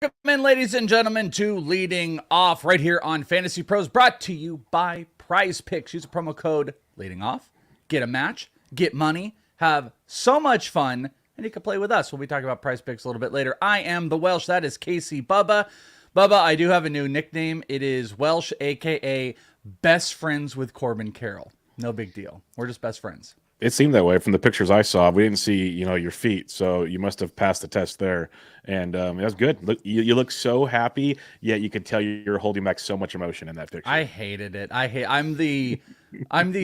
Welcome in, ladies and gentlemen, to Leading Off right here on Fantasy Pros, brought to you by PrizePicks. Use a promo code Leading Off, get a match, get money, have so much fun, and you can play with us. We'll be talking about PrizePicks a little bit later. I am the Welsh. That is Casey Bubba. Bubba, I do have a new nickname. It is Welsh, aka Best Friends with Corbin Carroll. No big deal. We're just best friends. It seemed that way from the pictures I saw. We didn't see, your feet, so you must have passed the test there, and it was good. Look, you look so happy, yet you could tell you're holding back so much emotion in that picture. I hated it. I'm the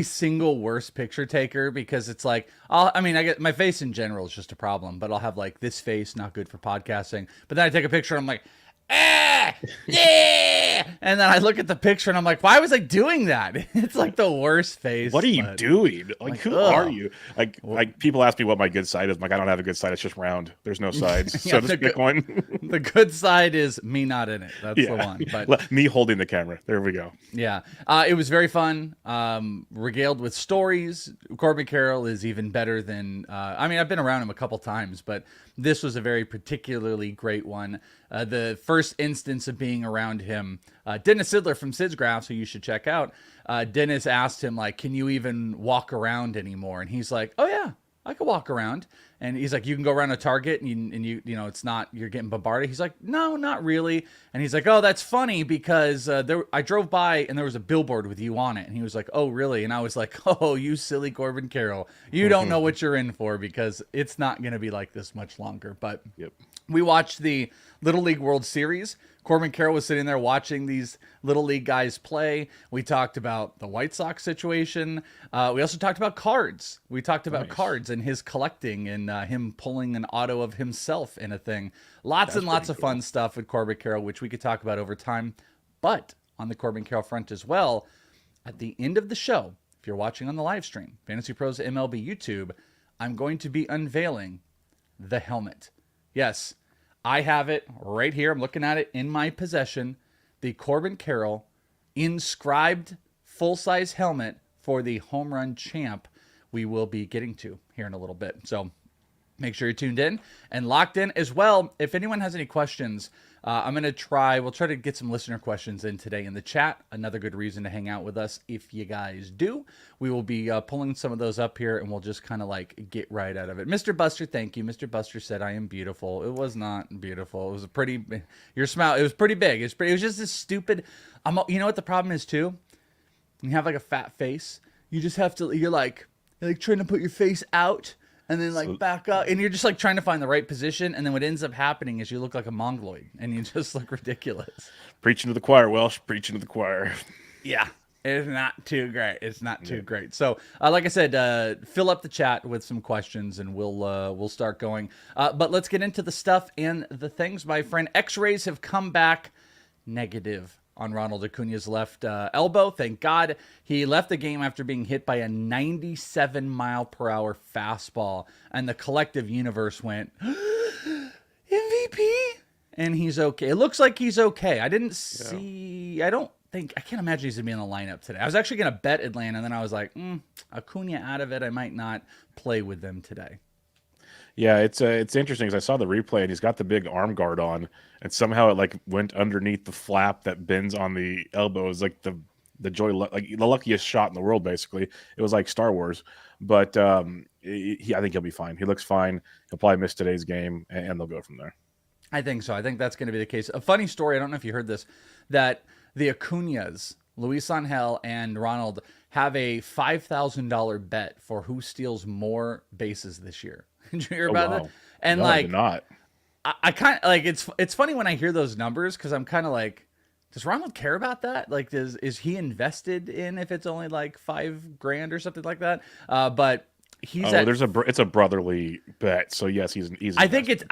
single worst picture taker because it's like I get my face in general is just a problem, but I'll have like this face not good for podcasting. But then I take a picture and I'm like, yeah, and then I look at the picture and I'm like, why was I doing that? It's like the worst face. What are you doing? Like who are you? Like people ask me what my good side is. I'm like, I don't have a good side. It's just round. There's no sides. Yeah, so just pick one. The good side is me not in it. That's the one. But me holding the camera. There we go. Yeah. It was very fun. Regaled with stories. Corbin Carroll is even better than I've been around him a couple times, but this was a very particularly great one. The first instance of being around him, Dennis Sidler from Sid's Graphs, who you should check out, Dennis asked him, like, can you even walk around anymore? And he's like, oh, yeah, I can walk around. And he's like, you can go around a target and you it's not, you're getting bombarded. He's like, no, not really. And he's like, oh, that's funny because I drove by and there was a billboard with you on it. And he was like, oh, really? And I was like, oh, you silly Corbin Carroll. You don't know what you're in for because it's not going to be like this much longer. But we watched the Little League World Series. Corbin Carroll was sitting there watching these Little League guys play. We talked about the White Sox situation. We also talked about cards. We talked about cards and his collecting and him pulling an auto of himself in a thing. Lots of fun stuff with Corbin Carroll, which we could talk about over time. But on the Corbin Carroll front as well, at the end of the show, if you're watching on the live stream, Fantasy Pros MLB YouTube, I'm going to be unveiling the helmet. Yes, I have it right here. I'm looking at it in my possession. The Corbin Carroll inscribed full-size helmet for the home run champ we will be getting to here in a little bit. So make sure you're tuned in and locked in as well. If anyone has any questions, we'll try to get some listener questions in today in the chat. Another good reason to hang out with us if you guys do. We will be pulling some of those up here and we'll just kind of like get right out of it. Mr. Buster, thank you. Mr. Buster said, I am beautiful. It was not beautiful. It was your smile, it was pretty big. It was just this stupid, you know what the problem is too? You have like a fat face. You just have to, you're like trying to put your face out and then back up, and you're just like trying to find the right position, and then what ends up happening is you look like a mongoloid, and you just look ridiculous. Preaching to the choir, Welsh. Preaching to the choir. Yeah, it's not too great. It's not too great. So, like I said, fill up the chat with some questions, and we'll start going. But let's get into the stuff and the things, my friend. X-rays have come back negative on Ronald Acuna's left elbow. Thank God. He left the game after being hit by a 97-mile-per-hour fastball, and the collective universe went, MVP? And he's okay. It looks like he's okay. I can't imagine he's going to be in the lineup today. I was actually going to bet Atlanta, and then I was like, Acuna out of it. I might not play with them today. Yeah, it's interesting because I saw the replay and he's got the big arm guard on, and somehow it went underneath the flap that bends on the elbow. It was like the the luckiest shot in the world. Basically, it was like Star Wars. But I think he'll be fine. He looks fine. He'll probably miss today's game, and they'll go from there. I think so. I think that's going to be the case. A funny story. I don't know if you heard this, that the Acunas, Luis Angel and Ronald, have a $5,000 bet for who steals more bases this year. Did you hear about that? And no, I did not. I kind of it's funny when I hear those numbers because I'm kind of like, does Ronald care about that? Like, is he invested in if it's only like $5,000 or something like that? But he's it's a brotherly bet, so yes, he's I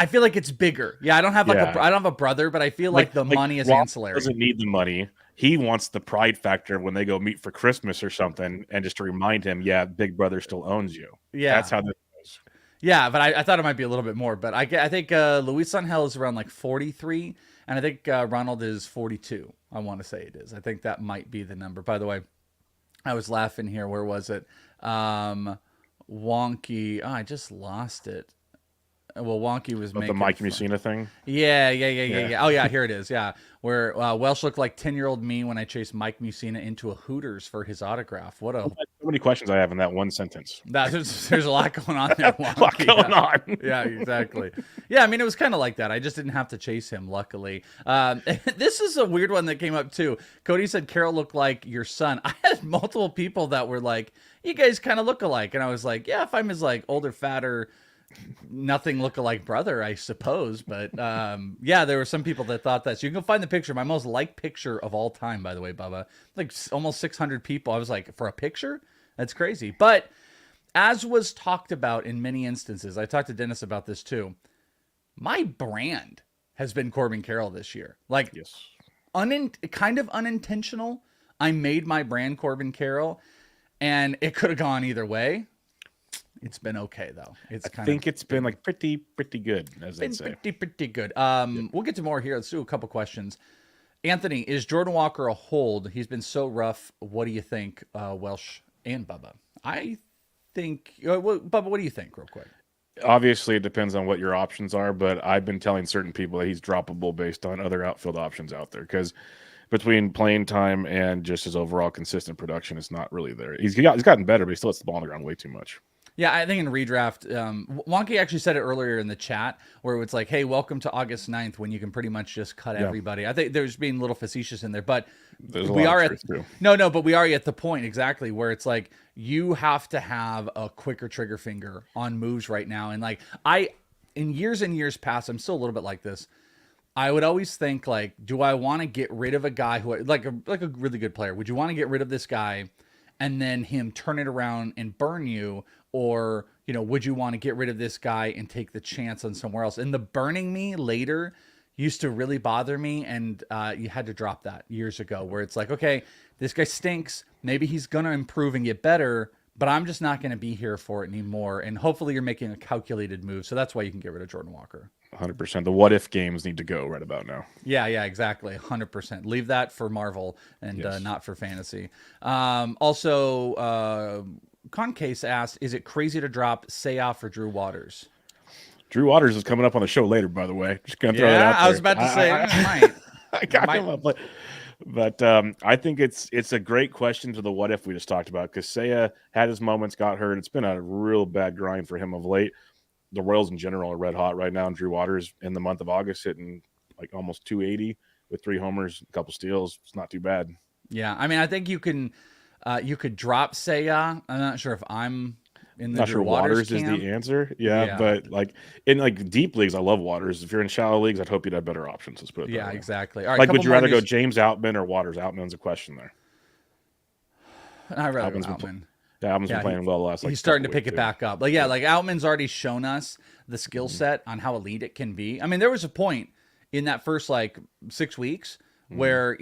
feel like it's bigger. Yeah, I don't have I don't have a brother, but I feel like the money is Ronald ancillary. Doesn't need the money. He wants the pride factor when they go meet for Christmas or something, and just to remind him, yeah, Big Brother still owns you. Yeah, that's how this goes. Yeah, but I thought it might be a little bit more. But I think Luis Angel is around like 43, and I think Ronald is 42. I want to say it is. I think that might be the number. By the way, I was laughing here. Where was it? Wonky. Oh, I just lost it. Well, Wonky was But the making Mike fun. Mussina thing. Yeah. Oh yeah, here it is. Yeah, where Welsh looked like 10-year-old me when I chased Mike Mussina into a Hooters for his autograph. What a So many questions I have in that one sentence. there's a lot going on there. A lot Wonky. going on. Yeah, exactly. Yeah, I mean, it was kind of like that. I just didn't have to chase him, luckily. This is a weird one that came up, too. Cody said Carroll looked like your son. I had multiple people that were like, you guys kind of look alike. And I was like, yeah, if I'm his, like, older, fatter, nothing look-alike brother, I suppose. But, yeah, there were some people that thought that. So you can go find the picture. My most liked picture of all time, by the way, Bubba. Like, almost 600 people. I was like, for a picture? That's crazy. But as was talked about in many instances, I talked to Dennis about this too. My brand has been Corbin Carroll this year. Like, Yes. kind of unintentional. I made my brand Corbin Carroll, and it could have gone either way. It's been okay though. I think it's been like pretty good, as they say. Pretty good. We'll get to more here. Let's do a couple questions. Anthony, is Jordan Walker a hold? He's been so rough. What do you think, Welsh and Bubba? I think, Bubba, what do you think, real quick? Obviously, it depends on what your options are, but I've been telling certain people that he's droppable based on other outfield options out there, because between playing time and just his overall consistent production, it's not really there. He's gotten better, but he still hits the ball on the ground way too much. Yeah, I think in redraft, Wonky actually said it earlier in the chat where it's like, hey, welcome to August 9th when you can pretty much just cut everybody. I think there's being a little facetious in there, but we are at but we are at the point exactly where it's like you have to have a quicker trigger finger on moves right now. And like in years and years past, I'm still a little bit like this. I would always think like, do I want to get rid of a guy who like a really good player? Would you want to get rid of this guy and then him turn it around and burn you? Or, would you want to get rid of this guy and take the chance on somewhere else? And the burning me later used to really bother me. And you had to drop that years ago where it's like, okay, this guy stinks. Maybe he's going to improve and get better, but I'm just not going to be here for it anymore. And hopefully you're making a calculated move. So that's why you can get rid of Jordan Walker. 100%. The what if games need to go right about now. Yeah, exactly. 100%. Leave that for Marvel and not for fantasy. Also, Concase asked, is it crazy to drop Seiya for Drew Waters? Drew Waters is coming up on the show later, by the way. Just going to throw that out there. I was about to say, I got him up. But I think it's a great question to the what if we just talked about, because Seiya had his moments, got hurt. It's been a real bad grind for him of late. The Royals in general are red hot right now, and Drew Waters in the month of August hitting like almost 280 with 3 homers, a couple steals. It's not too bad. Yeah, I mean, I think you could drop Seiya. I'm not sure if I'm in the not sure Waters camp. Is the answer. Yeah, but like in like deep leagues, I love Waters. If you're in shallow leagues, I'd hope you'd have better options. Let's put it that way. Exactly. All right, like, would you rather go James Outman or Waters? Outman's a question there. I'd rather go Outman. Outman's been playing well the last. He's starting to pick it back up. Like Outman's already shown us the skill set on how elite it can be. I mean, there was a point in that first 6 weeks where,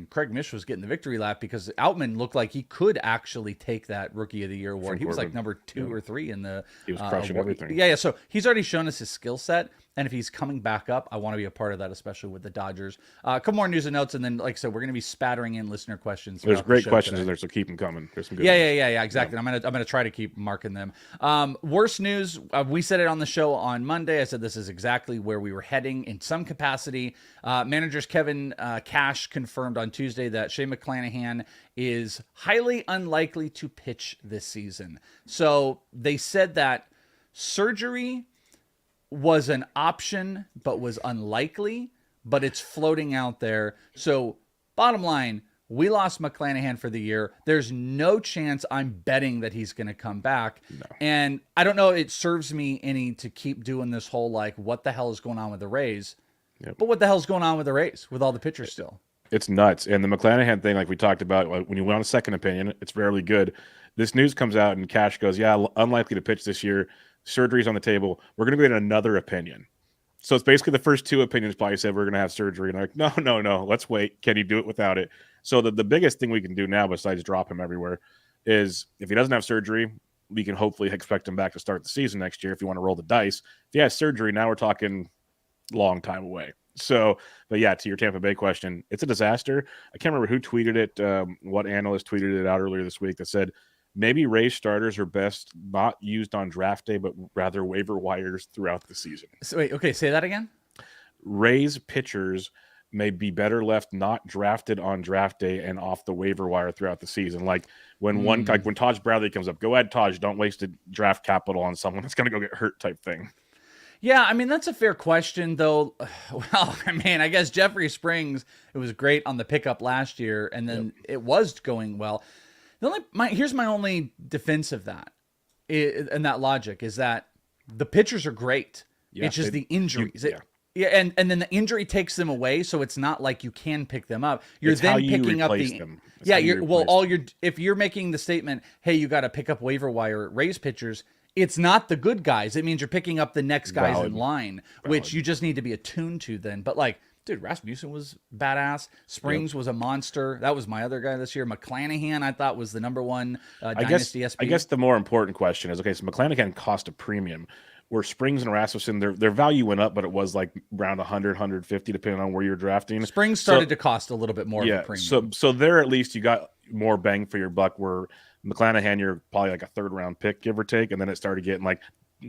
Craig Mish was getting the victory lap because Outman looked like he could actually take that Rookie of the Year award. He was like number 2 or 3 in the he was crushing everything. Yeah. So he's already shown us his skill set. And if he's coming back up, I want to be a part of that, especially with the Dodgers. A couple more news and notes, and then, like I said, we're going to be spattering in listener questions. There's great questions in there, so keep them coming. There's some good. Yeah, exactly. Yeah. I'm gonna try to keep marking them. Worst news. We said it on the show on Monday. I said this is exactly where we were heading in some capacity. Managers Kevin Cash confirmed on Tuesday that Shane McClanahan is highly unlikely to pitch this season. So they said that surgery was an option, but was unlikely, but it's floating out there. So bottom line, we lost McClanahan for the year. There's no chance I'm betting that he's going to come back. No. And I don't know, it serves me any to keep doing this whole, what the hell is going on with the Rays? Yep. But what the hell's going on with the Rays with all the pitchers still? It's nuts. And the McClanahan thing, like we talked about, when you went on a second opinion, it's rarely good. This news comes out and Cash goes, unlikely to pitch this year. Surgery's on the table. We're going to get another opinion. So it's basically the first 2 opinions probably said we're going to have surgery. And I'm like, no, let's wait. Can he do it without it? So the biggest thing we can do now, besides drop him everywhere, is if he doesn't have surgery, we can hopefully expect him back to start the season next year if you want to roll the dice. If he has surgery, now we're talking long time away. So, but yeah, to your Tampa Bay question, it's a disaster. I can't remember who tweeted it, what analyst tweeted it out earlier this week that said, maybe Rays starters are best not used on draft day, but rather waiver wires throughout the season. So wait, okay, say that again. Rays pitchers may be better left not drafted on draft day and off the waiver wire throughout the season. Like when when Taj Bradley comes up, go ahead, Taj. Don't waste a draft capital on someone that's going to go get hurt type thing. Yeah, I mean, that's a fair question, though. Well, I mean, I guess Jeffrey Springs, it was great on the pickup last year, and then it was going well. Here's my only defense of that, and that logic is that the pitchers are great. Yeah, it's just the injuries. And then the injury takes them away, so it's not like you can pick them up. You're it's then you picking up them. Yeah, if you're making the statement, hey, you got to pick up waiver wire Rays pitchers. It's not the good guys. It means you're picking up the next guys in line, which you just need to be attuned to then. But like, dude, Rasmussen was badass. Springs was a monster. That was my other guy this year. McClanahan, I thought, was the number one Dynasty SP. I guess the more important question is, okay, so McClanahan cost a premium. Where Springs and Rasmussen, their value went up, but it was like around 100, 150, depending on where you're drafting. Springs started to cost a little bit more of a premium. So there at least you got more bang for your buck, where McClanahan, you're probably like a third-round pick, give or take, and then it started getting like,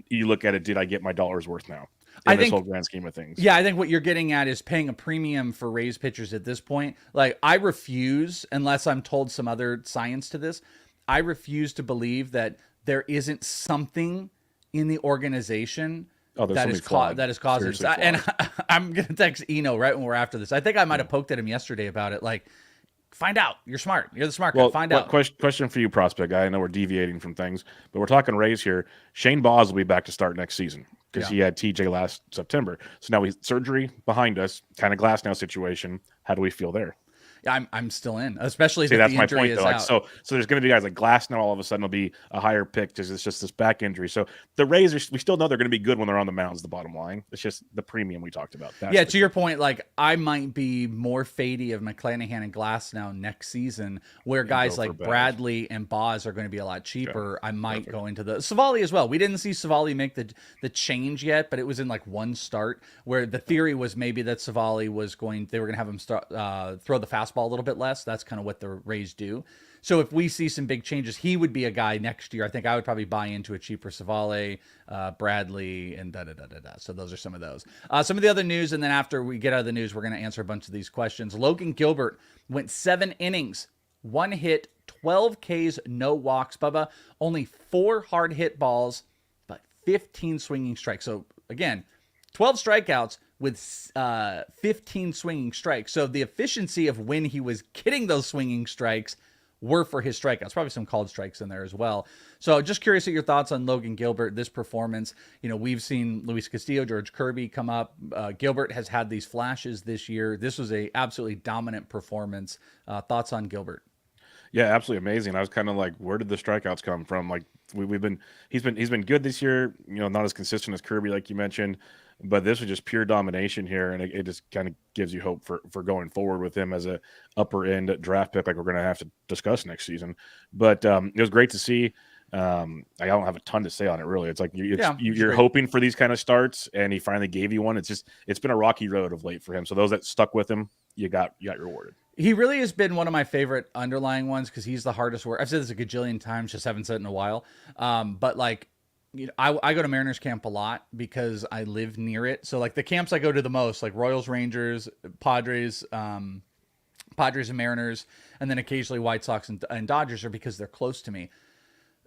you look at it, did I get my dollar's worth now? In this whole grand scheme of things. Yeah, I think what you're getting at is paying a premium for Rays pitchers at this point. Like, I refuse, unless I'm told some other science to this, I refuse to believe that there isn't something in the organization that is causing this. And I'm going to text Eno right when we're after this. I think I might have poked at him yesterday about it. Like, find out. You're smart. You're the smart guy. Find out. Question for you, prospect guy. I know we're deviating from things, but we're talking Rays here. Shane Baz will be back to start next season because he had TJ last September. So now surgery behind us, kind of glass now situation. How do we feel there? I'm still in, especially if that's the my injury point. is Though. out. Like, so there's going to be guys like Glass now. All of a sudden, will be a higher pick because it's just this back injury. So the Rays, we still know they're going to be good when they're on the mound. Is the bottom line. It's just the premium we talked about. To your point, like I might be more fadey of McClanahan and Glass now next season, where guys like Bradley and Baz are going to be a lot cheaper. I might go into the Savali as well. We didn't see Savali make the change yet, but it was in like one start where the theory was maybe that Savali they were going to have him throw the fastball a little bit less. That's kind of what the Rays do. So if we see some big changes, he would be a guy next year. I think I would probably buy into a cheaper Savale, Bradley, and da-da-da-da-da. So those are some of those. Some of the other news, and then after we get out of the news, we're going to answer a bunch of these questions. Logan Gilbert went 7 innings, 1 hit, 12 Ks, no walks. Bubba, only 4 hard hit balls, but 15 swinging strikes. So again, 12 strikeouts with 15 swinging strikes. So the efficiency of when he was getting those swinging strikes were for his strikeouts. Probably some called strikes in there as well. So just curious at your thoughts on Logan Gilbert, this performance. You know, we've seen Luis Castillo, George Kirby come up. Gilbert has had these flashes this year. This was a absolutely dominant performance. Thoughts on Gilbert? Yeah, absolutely amazing. I was kind of like, where did the strikeouts come from? Like he's been good this year. You know, not as consistent as Kirby, like you mentioned, but this was just pure domination here, and it just kind of gives you hope for going forward with him as a upper end draft pick, like we're going to have to discuss next season. But it was great to see. I don't have a ton to say on it really. It's like you're hoping for these kind of starts, and he finally gave you one. It's been a rocky road of late for him. So those that stuck with him, you got rewarded. He really has been one of my favorite underlying ones because he's the hardest work. I've said this a gajillion times, just haven't said it in a while. But like, you know, I go to Mariners camp a lot because I live near it. So like the camps I go to the most, like Royals, Rangers, Padres and Mariners, and then occasionally White Sox and Dodgers are because they're close to me.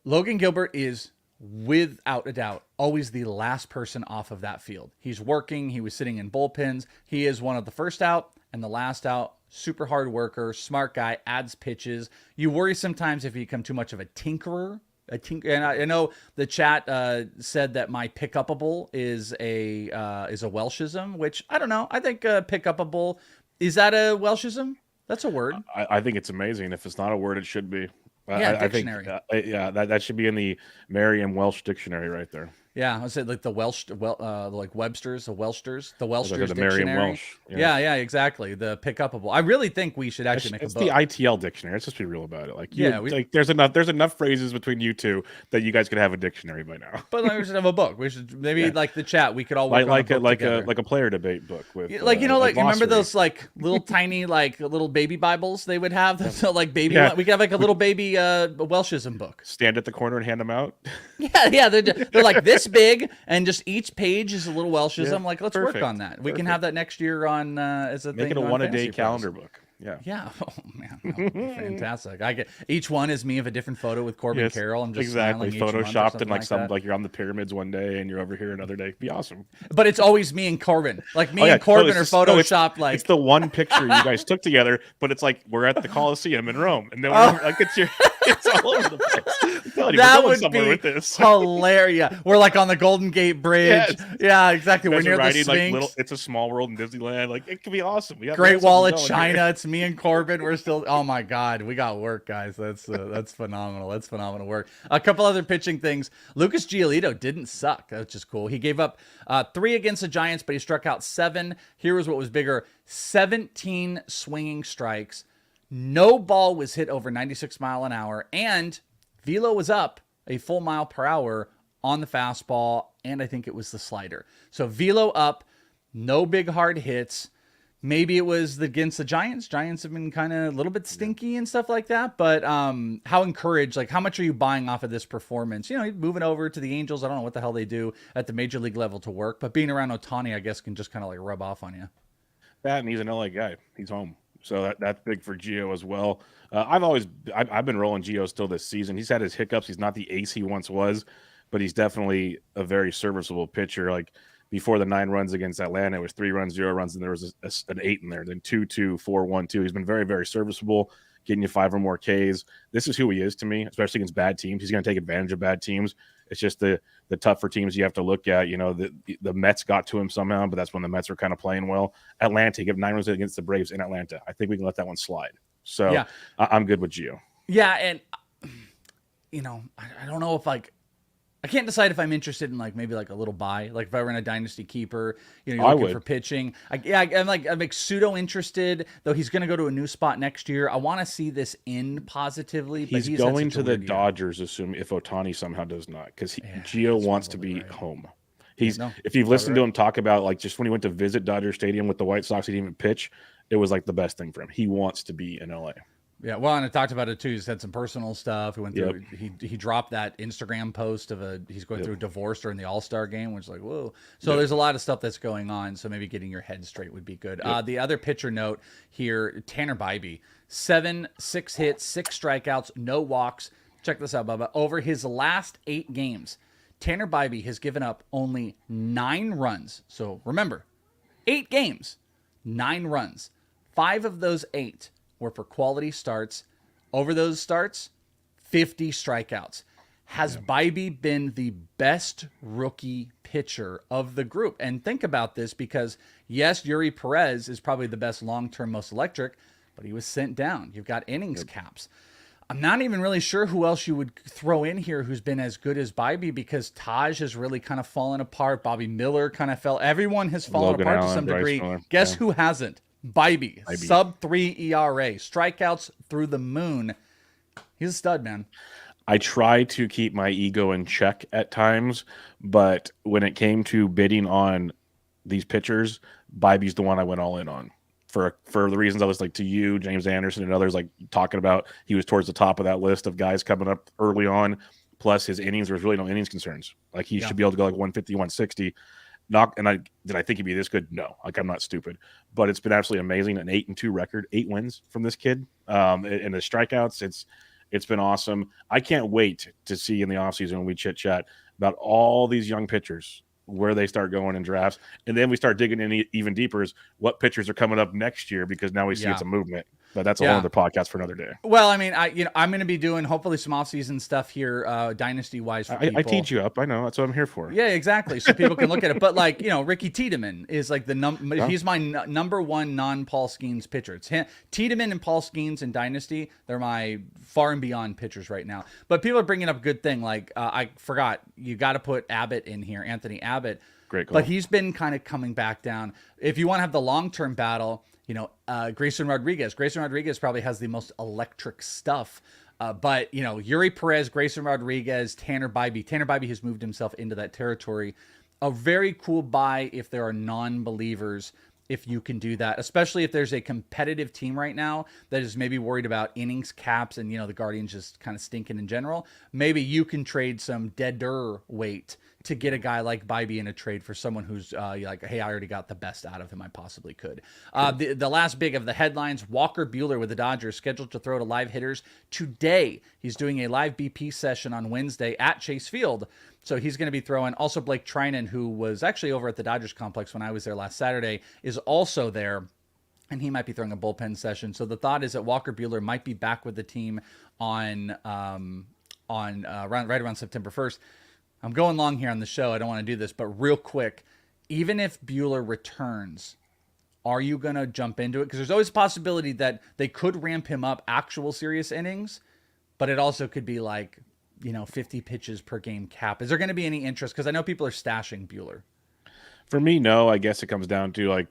Logan Gilbert is, without a doubt, always the last person off of that field. He's working. He was sitting in bullpens. He is one of the first out and the last out. Super hard worker, smart guy, adds pitches. You worry sometimes if you become too much of a tinkerer. And I know the chat said that my pick-upable is a Welshism, which I don't know. I think pick-upable, is that a Welshism? That's a word. I think it's amazing. If it's not a word, it should be. Yeah, dictionary. I think that should be in the Merriam Welsh dictionary right there. Yeah, I said like the Welsh, like Webster's, the Welshers The Merriam dictionary. Welsh. Yeah, exactly. The pick upable. I really think we should actually make a It's book. the ITL dictionary. Let's just be real about it. Like Yeah, there's enough phrases between you two that you guys could have a dictionary by now. but like, we should have a book. We should maybe like the chat. We could all work on a book together. Like a player debate book with Like you remember glossary. those like little tiny like little baby Bibles they would have. So like baby, Yeah. we could have like a little baby Welshism book. Stand at the corner and hand them out. Yeah, they're like this big, and just each page is a little Welshism. Yeah, Like let's perfect. work on that. We can have that next year on as a Make thing it a on one-a-day FantasyPros. calendar book. Yeah. Yeah. Oh man, that would be fantastic. I get each one is me of a different photo with Corbin Carroll. I'm just exactly smiling each month or photoshopped and like that. like you're on the pyramids one day and you're over here another day. It'd be awesome. But it's always me and Corbin. Like me and Corbin are photoshopped. Like it's the one picture you guys took together, but it's like we're at the Colosseum in Rome, and then we're like it's all over the place. That would be with this. Hilarious. We're like on the Golden Gate Bridge. Yes. Yeah, exactly. We're near the Sphinx. Like It's a Small World in Disneyland. Like it could be awesome. Great Wall of China. It's me and Corbin. We're still. Oh my God, we got work, guys. That's phenomenal. That's phenomenal work. A couple other pitching things. Lucas Giolito didn't suck. That's just cool. He gave up 3 against the Giants, but he struck out 7. Here was what was bigger: 17 swinging strikes. No ball was hit over 96 mile an hour, and velo was up a full mile per hour on the fastball, and I think it was the slider. So velo up, no big hard hits. Maybe it was against the Giants. Giants have been kind of a little bit stinky and stuff like that. But how encouraged, like how much are you buying off of this performance? You know, moving over to the Angels. I don't know what the hell they do at the major league level to work, but being around Ohtani, I guess, can just kind of like rub off on you. That, and he's an LA guy. He's home. So that's big for Gio as well. I've been rolling Gio still this season. He's had his hiccups. He's not the ace he once was, but he's definitely a very serviceable pitcher. Like before the 9 runs against Atlanta, it was 3 runs, 0 runs, and there was an 8 in there. Then 2-2, 4-1-2. He's been very, very serviceable, getting you 5 or more Ks. This is who he is to me, especially against bad teams. He's going to take advantage of bad teams. It's just the tougher teams you have to look at. You know, the Mets got to him somehow, but that's when the Mets were kind of playing well. Atlanta, he gave 9 runs against the Braves in Atlanta. I think we can let that one slide. So yeah. I'm good with Gio. Yeah, and you know, I don't know if I can't decide if I'm interested in like maybe like a little buy, like if I were in a dynasty keeper, you know, you're looking for pitching. I'm pseudo interested, though he's going to go to a new spot next year. I want to see this end positively. He's going to the Dodgers, assuming if Ohtani somehow does not, because Gio wants to be home. If you've listened to him talk about like just when he went to visit Dodger Stadium with the White Sox, he didn't even pitch. It was like the best thing for him. He wants to be in LA. Yeah, well, and I talked about it too. He's had some personal stuff. He went through. He dropped that Instagram post of he's going through a divorce during the All-Star game, which is like whoa. So there's a lot of stuff that's going on. So maybe getting your head straight would be good. The other pitcher note here: Tanner Bibee, 6 hits, 6 strikeouts, no walks. Check this out, Bubba. Over his last 8 games, Tanner Bibee has given up only 9 runs. So remember, 8 games, 9 runs. 5 of those 8 were for quality starts. Over those starts, 50 strikeouts. Has Bibee been the best rookie pitcher of the group? And think about this because, yes, Yuri Perez is probably the best long-term, most electric, but he was sent down. You've got innings caps. I'm not even really sure who else you would throw in here who's been as good as Bibee because Taj has really kind of fallen apart. Bobby Miller kind of fell. Everyone has fallen apart to some degree. Guess who hasn't? Bibee. Sub 3 ERA. Strikeouts through the moon. He's a stud, man. I try to keep my ego in check at times, but when it came to bidding on these pitchers, Bibee's the one I went all in on. For the reasons I was like to you, James Anderson, and others like talking about, he was towards the top of that list of guys coming up early on. Plus his innings, there was really no innings concerns. Like he should be able to go like 150, 160. Did I think he'd be this good? No, like I'm not stupid, but it's been absolutely amazing. An 8-2 record, 8 wins from this kid. And the strikeouts, it's been awesome. I can't wait to see in the offseason when we chit chat about all these young pitchers where they start going in drafts, and then we start digging in even deeper is what pitchers are coming up next year, because now we see it's a movement. But that's a whole other podcast for another day. Well, I mean, I'm going to be doing hopefully some off-season stuff here, dynasty-wise for people. I teach you up. I know. That's what I'm here for. Yeah, exactly. So people can look at it. But like, Ricky Tiedemann is like he's my number one non-Paul Skeens pitcher. It's him, Tiedemann and Paul Skeens in dynasty. They're my far and beyond pitchers right now. But people are bringing up a good thing. Like I forgot, you got to put Abbott in here, Anthony Abbott. Great call. But he's been kind of coming back down. If you want to have the long-term battle, Grayson Rodriguez. Grayson Rodriguez probably has the most electric stuff. But, Yuri Perez, Grayson Rodriguez, Tanner Bibee. Tanner Bibee has moved himself into that territory. A very cool buy if there are non-believers, if you can do that, especially if there's a competitive team right now that is maybe worried about innings caps and, the Guardians just kind of stinking in general. Maybe you can trade some deader weight to get a guy like Bibee in a trade for someone who's like, hey, I already got the best out of him I possibly could. The last big of the headlines, Walker Buehler with the Dodgers scheduled to throw to live hitters today. He's doing a live BP session on Wednesday at Chase Field. So he's going to be throwing. Also, Blake Trinan, who was actually over at the Dodgers complex when I was there last Saturday, is also there. And he might be throwing a bullpen session. So the thought is that Walker Buehler might be back with the team right around September 1st. I'm going long here on the show. I don't want to do this, but real quick, even if Buehler returns, are you going to jump into it? Because there's always a possibility that they could ramp him up actual serious innings, but it also could be like, 50 pitches per game cap. Is there going to be any interest? Because I know people are stashing Buehler. For me, no. I guess it comes down to like,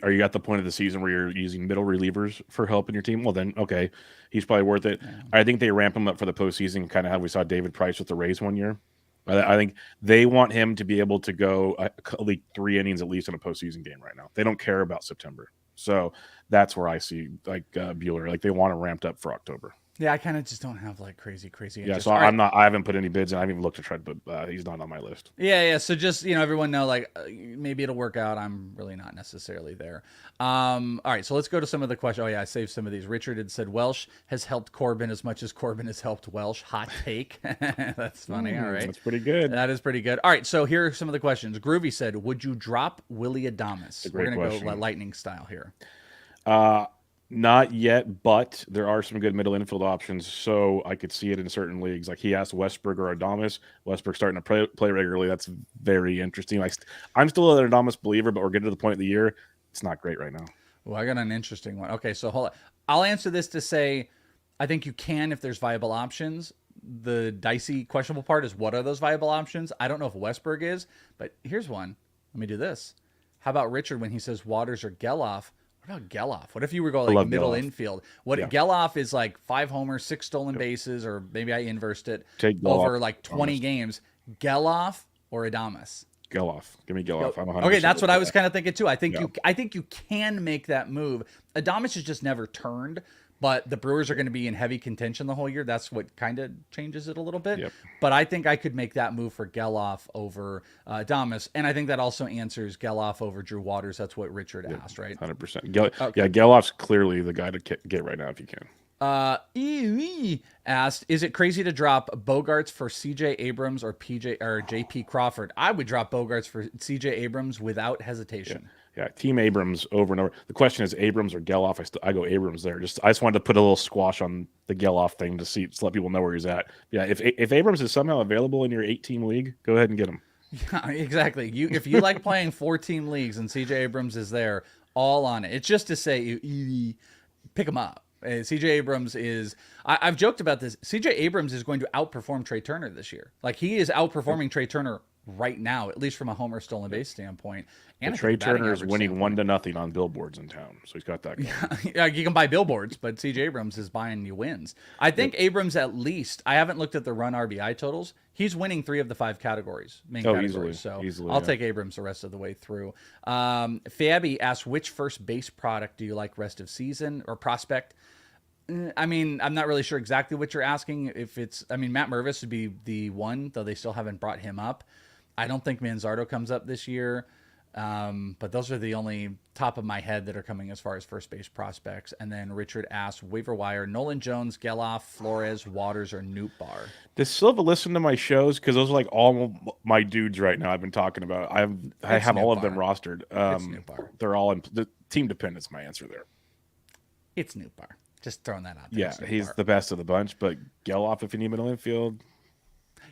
are you at the point of the season where you're using middle relievers for help in your team? Well, then, okay, he's probably worth it. Yeah. I think they ramp him up for the postseason, kind of how we saw David Price with the Rays one year. I think they want him to be able to go like 3 innings at least in a postseason game right now. They don't care about September. So that's where I see like Buehler. Like they want him ramped up for October. Yeah, I kind of just don't have like crazy interest. Yeah, so I haven't put any bids and I haven't even looked to try, but he's not on my list. Yeah. So just, everyone know like maybe it'll work out. I'm really not necessarily there. All right, so let's go to some of the questions. Oh yeah, I saved some of these. Richard had said Welsh has helped Corbin as much as Corbin has helped Welsh. Hot take. That's funny. All right. That's pretty good. That is pretty good. All right, so here are some of the questions. Groovy said, would you drop Willy Adames? We're going to go lightning style here. Not yet, but there are some good middle infield options, so I could see it in certain leagues. Like he asked Westberg or Adames. Westberg starting to play regularly. That's very interesting. Like I'm still an Adames believer, but we're getting to the point of the year. It's not great right now. Well, I got an interesting one. Okay, so hold on. I'll answer this to say I think you can if there's viable options. The dicey, questionable part is what are those viable options? I don't know if Westberg is, but here's one. Let me do this. How about Richard when he says Waters or Geloff? What about Geloff? What if you were going like middle infield? Geloff is like 5 homers, 6 stolen bases, or maybe I inversed it over like 20 games. Geloff or Adames? Geloff. Give me Geloff. I'm 100%. Okay, that's what I was kind of thinking too. I think you can make that move. Adames has just never turned, but the Brewers are going to be in heavy contention the whole year. That's what kind of changes it a little bit. Yep. But I think I could make that move for Geloff over Adames, and I think that also answers Geloff over Drew Waters. That's what Richard asked, right? 100%. Yeah, Geloff's clearly the guy to get right now if you can. Asked, is it crazy to drop Bogarts for CJ Abrams or JP Crawford? I would drop Bogarts for CJ Abrams without hesitation. Yeah, Team Abrams over and over. The question is Abrams or Geloff. I go Abrams there. I just wanted to put a little squash on the Geloff thing to let people know where he's at. Yeah, if Abrams is somehow available in your 8-team league, go ahead and get him. Yeah, exactly. If you like playing 4-team leagues and CJ Abrams is there, all on it. It's just to say you pick him up. CJ Abrams is, I've joked about this. CJ Abrams is going to outperform Trey Turner this year. Like he is outperforming Trey Turner right now, at least from a homer stolen base standpoint. And Trey Turner is winning 1-0 on billboards in town, so he's got that going. Yeah, you can buy billboards, but CJ Abrams is buying you wins. I think Abrams at least, I haven't looked at the run RBI totals. He's winning 3 of the 5 categories, categories. Easily, I'll take Abrams the rest of the way through. Fabby asked, which first base product do you like rest of season or prospect? I mean, I'm not really sure exactly what you're asking. Matt Mervis would be the one, though they still haven't brought him up. I don't think Manzardo comes up this year. But those are the only top of my head that are coming as far as first base prospects. And then Richard asks, waiver wire, Nolan Jones, Geloff, Flores, Waters, or Nootbaar. Does Silva listen to my shows? Because those are like all my dudes right now I've been talking about. I have all of them rostered. They're all in the team dependence, my answer there. It's Nootbaar. Just throwing that out there. Yeah, he's the best of the bunch, but Geloff if you need middle infield.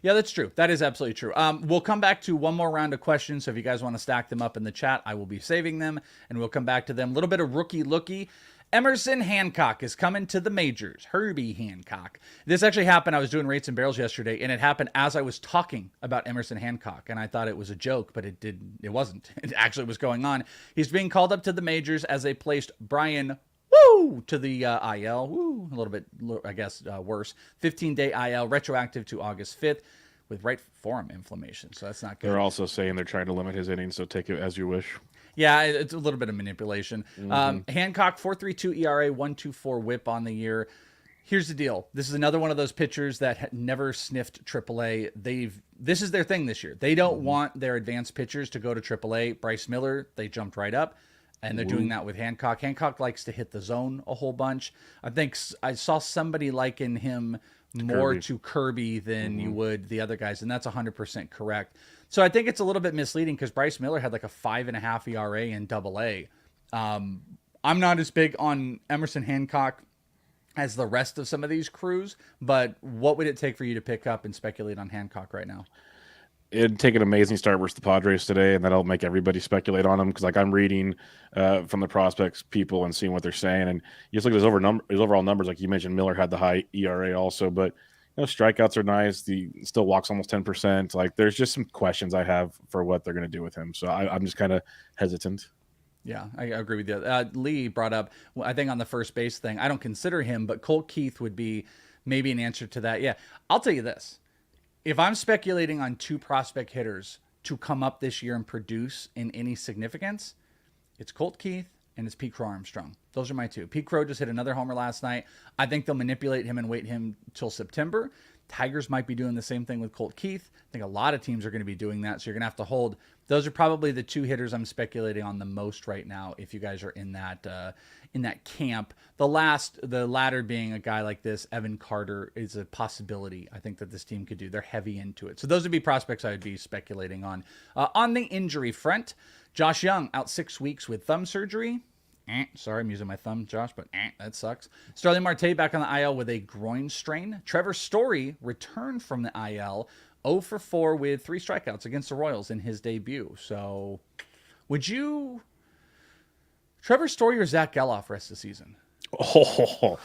Yeah, that's true. That is absolutely true. We'll come back to one more round of questions. So if you guys want to stack them up in the chat, I will be saving them, and we'll come back to them. A little bit of rookie looky. Emerson Hancock is coming to the majors. Herbie Hancock. This actually happened. I was doing rates and barrels yesterday, and it happened as I was talking about Emerson Hancock, and I thought it was a joke, but it wasn't. It actually was going on. He's being called up to the majors as they placed Brian to the IL. A little bit, I guess, worse. 15-day IL, retroactive to August 5th with right forearm inflammation. So that's not good. They're also saying they're trying to limit his innings, so take it as you wish. Yeah, it's a little bit of manipulation. Hancock, 4.32 ERA, 1.24 WHIP on the year. Here's the deal. This is another one of those pitchers that had never sniffed AAA. This is their thing this year. They don't want their advanced pitchers to go to AAA. Bryce Miller, they jumped right up. And they're doing that with Hancock. Hancock likes to hit the zone a whole bunch. I think I saw somebody liken him more to Kirby than you would the other guys, and that's 100% correct. So I think it's a little bit misleading because Bryce Miller had like a 5.5 ERA in AA. I'm not as big on Emerson Hancock as the rest of some of these crews, but what would it take for you to pick up and speculate on Hancock right now? It'd take an amazing start versus the Padres today, and that'll make everybody speculate on him. Because like I'm reading from the prospects people and seeing what they're saying, and you just look at his overall numbers. Like you mentioned, Miller had the high ERA also, but strikeouts are nice. He still walks almost 10%. Like there's just some questions I have for what they're going to do with him. So I'm just kind of hesitant. Yeah, I agree with you. Lee brought up, I think on the first base thing, I don't consider him, but Colt Keith would be maybe an answer to that. Yeah, I'll tell you this. If I'm speculating on two prospect hitters to come up this year and produce in any significance, it's Colt Keith and it's Pete Crow-Armstrong. Those are my two. Pete Crow just hit another homer last night. I think they'll manipulate him and wait him till September. Tigers might be doing the same thing with Colt Keith. I think a lot of teams are going to be doing that, so you're going to have to hold. Those are probably the two hitters I'm speculating on the most right now if you guys are in that camp. The latter being a guy like this, Evan Carter, is a possibility I think that this team could do. They're heavy into it. So those would be prospects I would be speculating on. On the injury front, Josh Young out 6 weeks with thumb surgery. Sorry, I'm using my thumb, Josh, but that sucks. Starling Marte back on the IL with a groin strain. Trevor Story returned from the IL, 0 for 4 with 3 strikeouts against the Royals in his debut. So, would you Trevor Story or Zach Geloff rest of the season? Oh,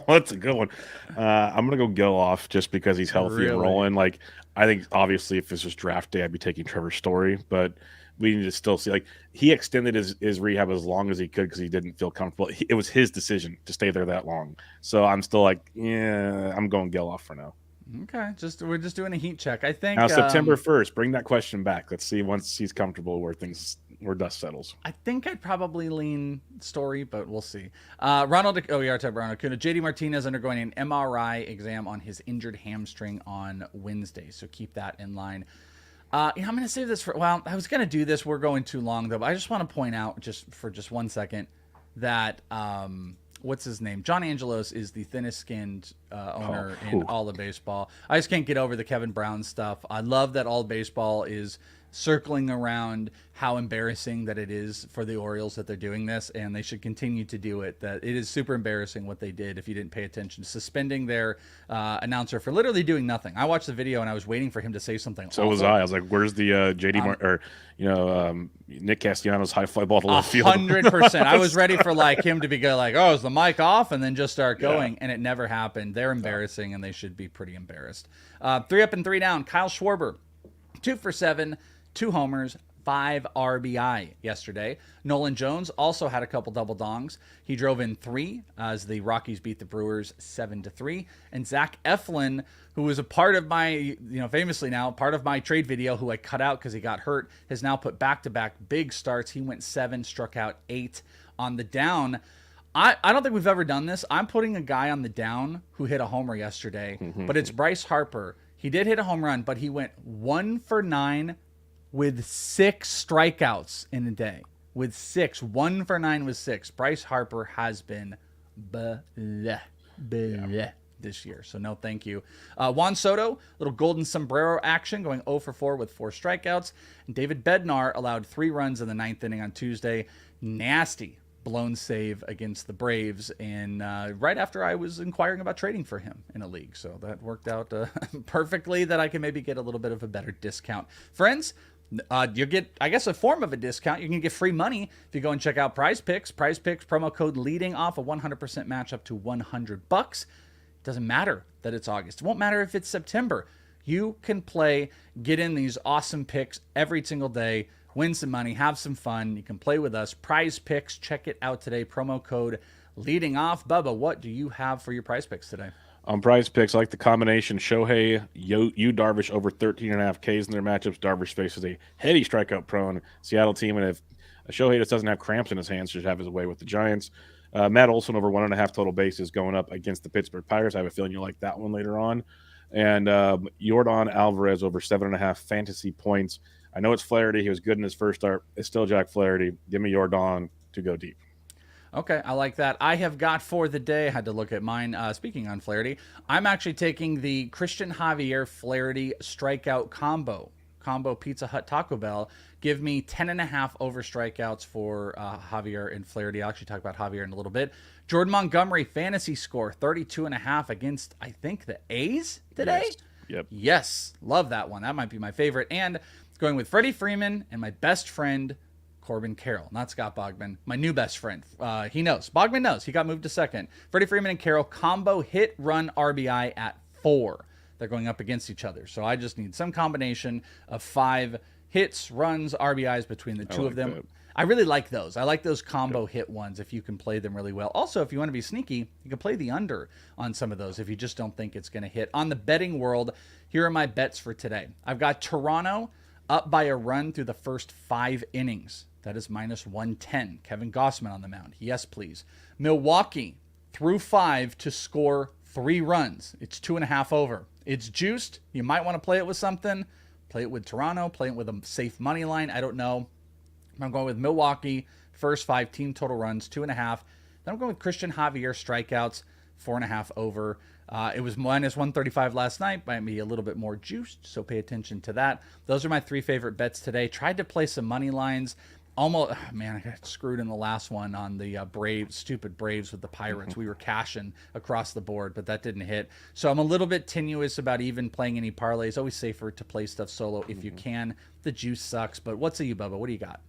that's a good one. I'm going to go Geloff just because he's healthy and rolling. Like, I think obviously if this was draft day, I'd be taking Trevor Story, but we need to still see, like, he extended his rehab as long as he could because he didn't feel comfortable. It was his decision to stay there that long. So I'm still like, yeah, I'm going Geloff for now. Okay, we're just doing a heat check. I think now September 1st. Bring that question back. Let's see once he's comfortable where dust settles. I think I'd probably lean Story, but we'll see. We are talking about Ronald Acuna. JD Martinez undergoing an MRI exam on his injured hamstring on Wednesday, so keep that in line. I'm going to save this I was going to do this. We're going too long, though. But I just want to point out, for 1 second, that what's his name? John Angelos is the thinnest skinned owner in all of baseball. I just can't get over the Kevin Brown stuff. I love that all baseball is circling around how embarrassing that it is for the Orioles that they're doing this, and they should continue to do it. That it is super embarrassing what they did if you didn't pay attention, suspending their announcer for literally doing nothing. I watched the video and I was waiting for him to say something. So was I. I was like, "Where's the Nick Castellanos high fly ball to left field?" 100%. I was ready for him to be oh, is the mic off, and then just start going, and it never happened. They're embarrassing, and they should be pretty embarrassed. 3 up and 3 down. Kyle Schwarber, 2 for 7. 2 homers, 5 RBI yesterday. Nolan Jones also had a couple double dongs. He drove in 3 as the Rockies beat the Brewers 7-3. And Zach Eflin, who was a part of my, famously now, part of my trade video, who I cut out because he got hurt, has now put back-to-back big starts. He went 7, struck out 8 on the down. I don't think we've ever done this. I'm putting a guy on the down who hit a homer yesterday, but it's Bryce Harper. He did hit a home run, but he went 1 for 9 with 6 strikeouts in a day. With 6, 1 for 9 with 6. Bryce Harper has been bleh this year. So no thank you. Juan Soto, little golden sombrero action, going 0 for 4 with 4 strikeouts. And David Bednar allowed 3 runs in the 9th inning on Tuesday. Nasty blown save against the Braves, and right after I was inquiring about trading for him in a league. So that worked out perfectly, that I can maybe get a little bit of a better discount. Friends, you get, I guess, a form of a discount. You can get free money if you go and check out PrizePicks. PrizePicks promo code leading off, a 100% match up to $100. Doesn't matter that it's August. It won't matter if it's September. You can play, get in these awesome picks every single day, win some money, have some fun. You can play with us. PrizePicks, check it out today. Promo code leading off. Bubba, what do you have for your PrizePicks today? On PrizePicks, I like the combination Shohei, Yu Darvish over 13.5 Ks in their matchups. Darvish faces a heady strikeout-prone Seattle team, and if Shohei just doesn't have cramps in his hands, should have his way with the Giants. Matt Olson over 1.5 total bases going up against the Pittsburgh Pirates. I have a feeling you'll like that one later on. And Yordan Alvarez over 7.5 fantasy points. I know it's Flaherty. He was good in his first start. It's still Jack Flaherty. Give me Yordan to go deep. Okay, I like that. I have got for the day, I had to look at mine. Speaking on Flaherty, I'm actually taking the Christian Javier Flaherty strikeout combo Pizza Hut Taco Bell. Give me 10.5 over strikeouts for Javier and Flaherty. I'll actually talk about Javier in a little bit. Jordan Montgomery fantasy score 32.5 against, I think, the A's today. Yes. Yep. Yes, love that one. That might be my favorite. And going with Freddie Freeman and my best friend Corbin Carroll, not Scott Bogman, my new best friend. He knows. Bogman knows. He got moved to second. Freddie Freeman and Carroll combo hit run RBI at 4. They're going up against each other. So I just need some combination of 5 hits, runs, RBIs between the two of them. That. I really like those. I like those combo hit ones if you can play them really well. Also, if you want to be sneaky, you can play the under on some of those if you just don't think it's going to hit. On the betting world, here are my bets for today. I've got Toronto up by a run through the first 5 innings. That is minus 110. Kevin Gossman on the mound. Yes, please. Milwaukee through 5 to score 3 runs. It's 2.5 over. It's juiced. You might want to play it with something. Play it with Toronto. Play it with a safe money line. I don't know. I'm going with Milwaukee. First 5 team total runs, 2.5. Then I'm going with Christian Javier strikeouts, 4.5 over. It was minus 135 last night. Might be a little bit more juiced, so pay attention to that. Those are my 3 favorite bets today. Tried to play some money lines. Almost, man, I got screwed in the last one on the stupid Braves with the Pirates. We were cashing across the board, but that didn't hit. So I'm a little bit tenuous about even playing any parlays. Always safer to play stuff solo if you can. The juice sucks, but what's you, Bubba? What do you got?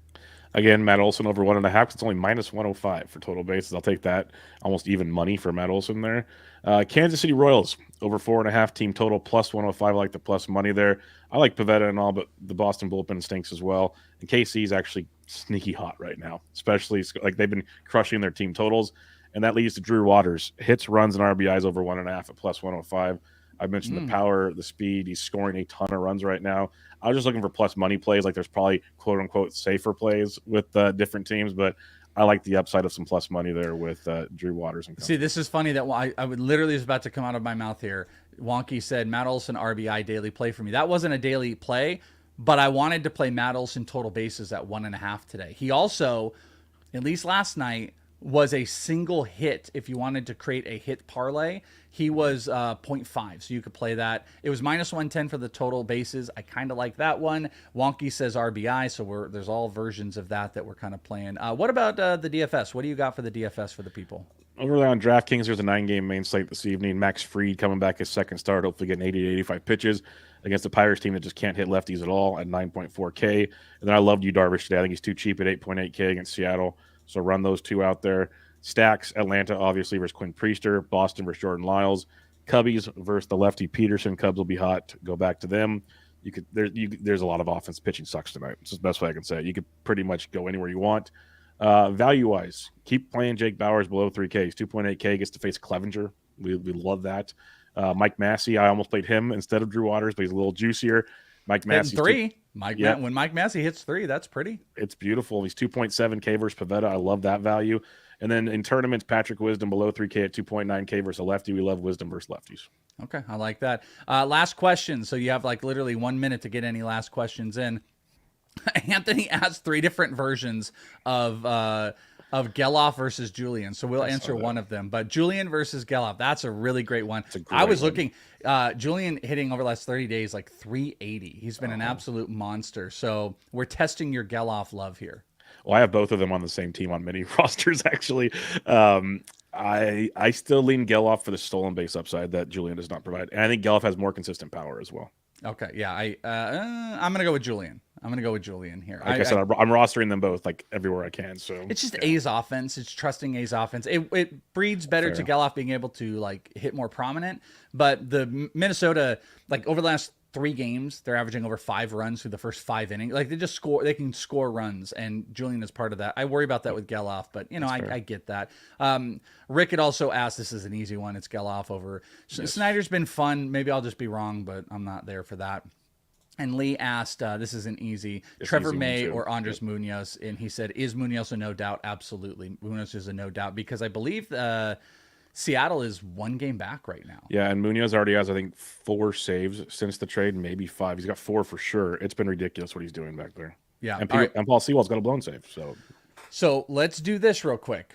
Again, Matt Olson over 1.5. It's only minus 105 for total bases. I'll take that. Almost even money for Matt Olson there. Kansas City Royals over 4.5 team total plus 105. I like the plus money there. I like Pivetta and all, but the Boston bullpen stinks as well. And KC is actually sneaky hot right now, especially like they've been crushing their team totals. And that leads to Drew Waters. Hits, runs, and RBIs over 1.5 at plus 105. I mentioned the power, the speed. He's scoring a ton of runs right now. I was just looking for plus money plays. Like there's probably quote unquote safer plays with different teams, but I like the upside of some plus money there with Drew Waters. And see, this is funny that I would literally was about to come out of my mouth here. Wonky said Matt Olson RBI daily play for me. That wasn't a daily play, but I wanted to play Matt Olson total bases at 1.5 today. He also, at least last night, was a single hit. If you wanted to create a hit parlay, he was 0.5, so you could play that. It was minus 110 for the total bases. I kind of like that one. Wonky says RBI, so there's all versions of that we're kind of playing. What about the DFS? What do you got for the DFS for the people? Over there on DraftKings, there's a 9-game main slate this evening. Max Fried coming back his second start, hopefully getting 80 to 85 pitches against the Pirates team that just can't hit lefties at all at 9.4K. And then I loved Yu Darvish today. I think he's too cheap at 8.8K against Seattle. So run those 2 out there. Stacks, Atlanta, obviously, versus Quinn Priester. Boston versus Jordan Lyles. Cubbies versus the lefty Peterson. Cubs will be hot. Go back to them. There's a lot of offense. Pitching sucks tonight. It's the best way I can say it. You could pretty much go anywhere you want. Value-wise, keep playing Jake Bauers below 3K. He's 2.8K. Gets to face Clevenger. We love that. Mike Massey, I almost played him instead of Drew Waters, but he's a little juicier. Mike Massey 3. When Mike Massey hits 3, that's pretty. It's beautiful. He's 2.7K versus Pivetta. I love that value. And then in tournaments, Patrick Wisdom below 3K at 2.9K versus a lefty. We love Wisdom versus lefties. Okay, I like that. Last question. So you have like literally 1 minute to get any last questions in. Anthony asked 3 different versions of Geloff versus Julian. So we'll answer one of them. But Julian versus Geloff, that's a really great one. I was looking, Julian hitting over the last 30 days like 380. He's been an absolute monster. So we're testing your Geloff love here. Well, I have both of them on the same team on many rosters, actually. I still lean Geloff for the stolen base upside that Julian does not provide. And I think Geloff has more consistent power as well. Okay, yeah, I'm gonna go with Julian. I'm gonna go with Julian here. Like I said, I'm rostering them both like everywhere I can. So it's just A's offense. It's trusting A's offense. It breeds better to Geloff being able to like hit more prominent. But the Minnesota, like over the last 3 games, they're averaging over 5 runs through the first 5 innings. Like they just score. They can score runs, and Julian is part of that. I worry about that with Geloff, but you know I get that. Rick had also asked. This is an easy one. It's Geloff over Snyder's been fun. Maybe I'll just be wrong, but I'm not there for that. And Lee asked, this is an easy, Trevor May or Andres Munoz. And he said, is Munoz a no doubt? Absolutely. Munoz is a no doubt because I believe Seattle is 1 game back right now. Yeah, and Munoz already has, I think, 4 saves since the trade, maybe 5. He's got 4 for sure. It's been ridiculous what he's doing back there. Yeah. And Paul Sewell's got a blown save. So let's do this real quick.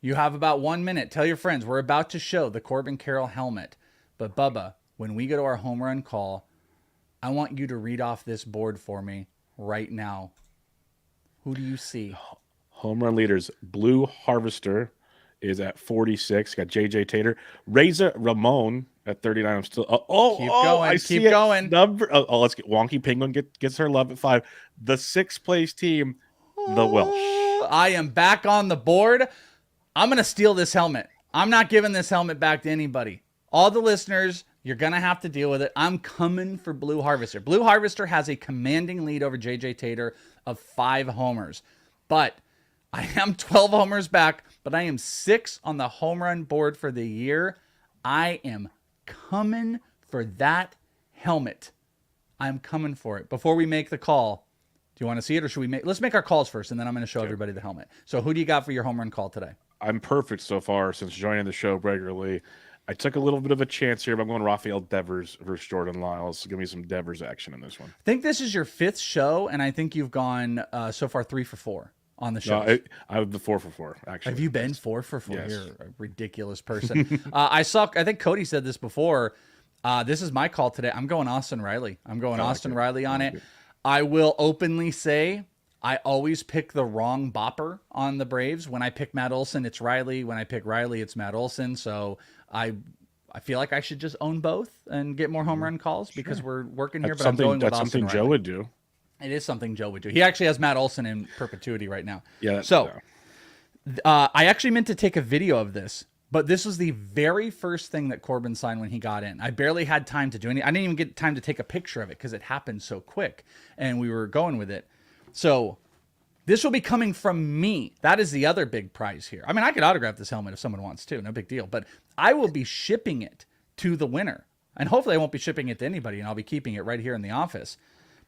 You have about 1 minute. Tell your friends, we're about to show the Corbin Carroll helmet. But Bubba, when we go to our home run call, I want you to read off this board for me right now. Who do you see? Home run leaders. Blue Harvester is at 46. Got JJ Tater. Razor Ramon at 39. I'm still. Keep going. Let's get Wonky Penguin gets her love at 5. The 6th place team, the Welsh. I am back on the board. I'm going to steal this helmet. I'm not giving this helmet back to anybody. All the listeners, you're going to have to deal with it. I'm coming for Blue Harvester. Blue Harvester has a commanding lead over JJ Tater of 5 homers. But I am 12 homers back, but I am 6 on the home run board for the year. I am coming for that helmet. I'm coming for it. Before we make the call, do you want to see it or should we let's make our calls first and then I'm going to show everybody the helmet. So who do you got for your home run call today? I'm perfect so far since joining the show regularly. I took a little bit of a chance here, but I'm going Rafael Devers versus Jordan Lyles. Give me some Devers action in this one. I think this is your 5th show, and I think you've gone so far 3 for 4 on the show. No, I have the 4 for 4, actually. Have you been 4 for 4? Yes. You're a ridiculous person. I think Cody said this before. This is my call today. I'm going Austin Riley. I'm going Austin Riley on it. I will openly say I always pick the wrong bopper on the Braves. When I pick Matt Olson, it's Riley. When I pick Riley, it's Matt Olson. So I feel like I should just own both and get more home run calls because we're working here. But I'm going with Austin something Riley. Joe would do. It is something Joe would do. He actually has Matt Olson in perpetuity right now. Yeah. I actually meant to take a video of this, but this was the very first thing that Corbin signed when he got in. I barely had time to do anything. I didn't even get time to take a picture of it because it happened so quick and we were going with it. So this will be coming from me. That is the other big prize here. I mean, I could autograph this helmet if someone wants to. No big deal. But I will be shipping it to the winner. And hopefully I won't be shipping it to anybody, and I'll be keeping it right here in the office.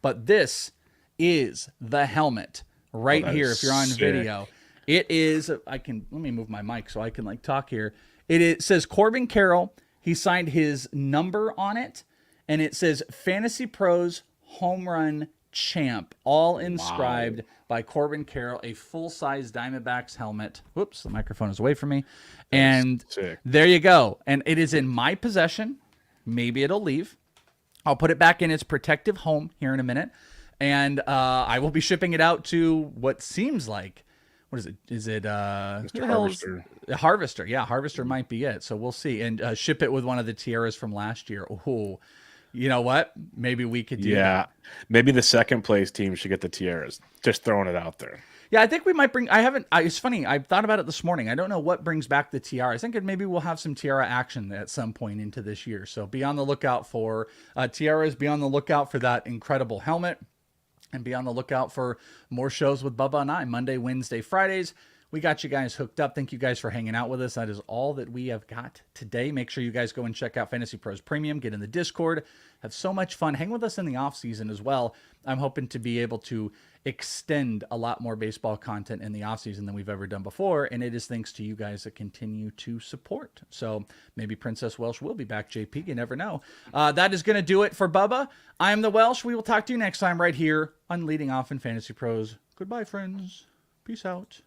But this is the helmet right here if you're on video. It is, let me move my mic so I can like talk here. It says Corbin Carroll. He signed his number on it, and it says FantasyPros Home Run Champ, all inscribed by Corbin Carroll, a full-size Diamondbacks helmet. Whoops, the microphone is away from me. And there you go. And it is in my possession. Maybe it'll leave. I'll put it back in its protective home here in a minute. And I will be shipping it out to what seems like, what is it? Is it Mr. Harvester? Harvester. Yeah, Harvester might be it. So we'll see. And ship it with one of the tiaras from last year. Oh, you know what? Maybe we could do that. Maybe the 2nd place team should get the tiaras. Just throwing it out there. Yeah, I think we might bring. It's funny. I thought about it this morning. I don't know what brings back the tiara. I think maybe we'll have some tiara action at some point into this year. So be on the lookout for tiaras. Be on the lookout for that incredible helmet. And be on the lookout for more shows with Bubba and I. Monday, Wednesday, Fridays. We got you guys hooked up. Thank you guys for hanging out with us. That is all that we have got today. Make sure you guys go and check out Fantasy Pros Premium. Get in the Discord. Have so much fun. Hang with us in the off season as well. I'm hoping to be able to extend a lot more baseball content in the off season than we've ever done before. And it is thanks to you guys that continue to support. So maybe Princess Welsh will be back, JP. You never know. That is going to do it for Bubba. I'm the Welsh. We will talk to you next time right here on Leading Off in Fantasy Pros. Goodbye, friends. Peace out.